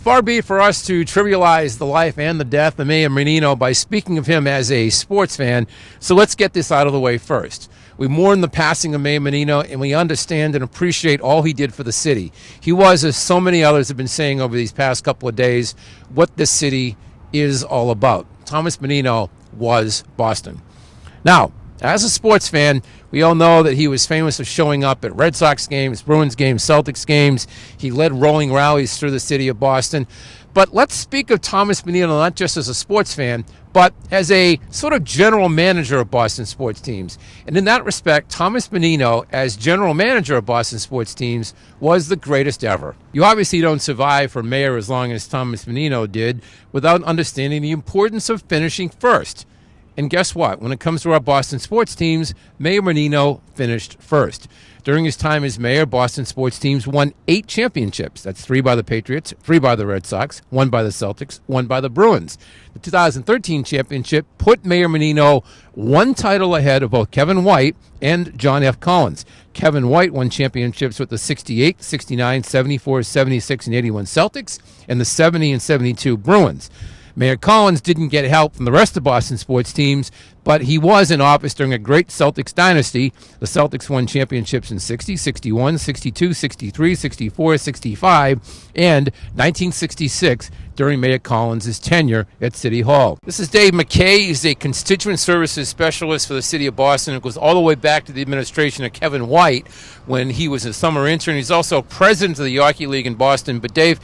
Far be it for us to trivialize the life and the death of Mayor Menino by speaking of him as a sports fan, so let's get this out of the way first. We mourn the passing of Mayor Menino, and we understand and appreciate all he did for the city. He was, as so many others have been saying over these past couple of days, what this city is all about. Thomas Menino was Boston. Now, as a sports fan, we all know that he was famous for showing up at Red Sox games, Bruins games, Celtics games. He led rolling rallies through the city of Boston. But let's speak of Thomas Menino not just as a sports fan, but as a sort of general manager of Boston sports teams. And in that respect, Thomas Menino, as general manager of Boston sports teams, was the greatest ever. You obviously don't survive for mayor as long as Thomas Menino did without understanding the importance of finishing first. And guess what? When it comes to our Boston sports teams, Mayor Menino finished first. During his time as mayor, Boston sports teams won 8 championships. That's 3 by the Patriots, 3 by the Red Sox, 1 by the Celtics, 1 by the Bruins. The 2013 championship put Mayor Menino 1 title ahead of both Kevin White and John F. Collins. Kevin White won championships with the 68, 69, 74, 76, and 81 Celtics and the 70 and 72 Bruins. Mayor Collins didn't get help from the rest of Boston sports teams, but he was in office during a great Celtics dynasty. The Celtics won championships in 60, 61, 62, 63, 64, 65, and 1966 during Mayor Collins' tenure at City Hall. This is Dave McKay. He's a constituent services specialist for the city of Boston. It goes all the way back to the administration of Kevin White when he was a summer intern. He's also president of the Hockey League in Boston. But Dave,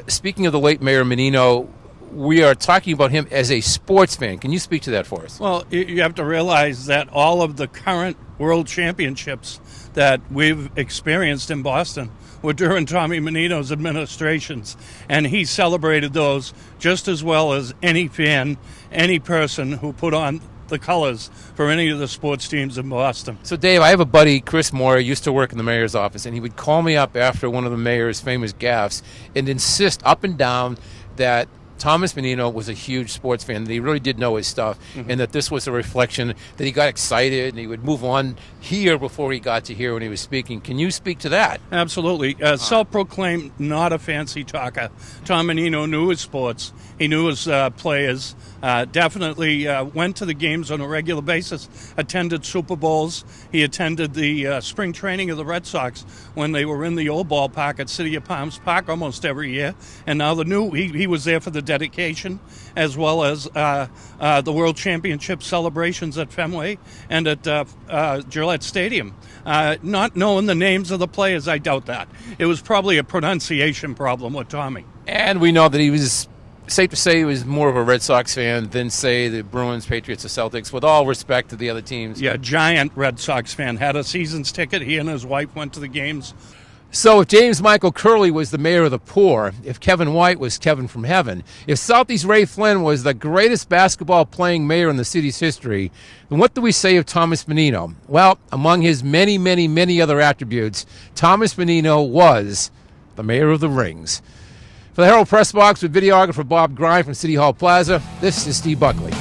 speaking of the late Mayor Menino, we are talking about him as a sports fan. Can you speak to that for us? Well, you have to realize that all of the current world championships that we've experienced in Boston were during Tommy Menino's administrations, and he celebrated those just as well as any fan, any person who put on the colors for any of the sports teams in Boston. So, Dave, I have a buddy, Chris Moore, used to work in the mayor's office, and he would call me up after one of the mayor's famous gaffes and insist up and down that Thomas Menino was a huge sports fan, that he really did know his stuff, and that this was a reflection that he got excited and he would move on here before he got to here when he was speaking. Can you speak to that? Absolutely. Self-proclaimed not a fancy talker. Tom Menino knew his sports. He knew his players. Definitely went to the games on a regular basis, attended Super Bowls. He attended the spring training of the Red Sox when they were in the old ballpark at City of Palms Park almost every year. And now the new, he was there for the dedication as well as the World Championship celebrations at Fenway and at Gillette Stadium. Not knowing the names of the players, I doubt that. It was probably a pronunciation problem with Tommy. And we know that he was, safe to say, he was more of a Red Sox fan than, say, the Bruins, Patriots, or Celtics, with all respect to the other teams. Yeah, giant Red Sox fan. Had a season's ticket. He and his wife went to the games. So if James Michael Curley was the mayor of the poor, if Kevin White was Kevin from heaven, if Southeast Ray Flynn was the greatest basketball-playing mayor in the city's history, then what do we say of Thomas Menino? Well, among his many, many, many other attributes, Thomas Menino was the mayor of the rings. For the Herald Press Box with videographer Bob Grime from City Hall Plaza, this is Steve Buckley.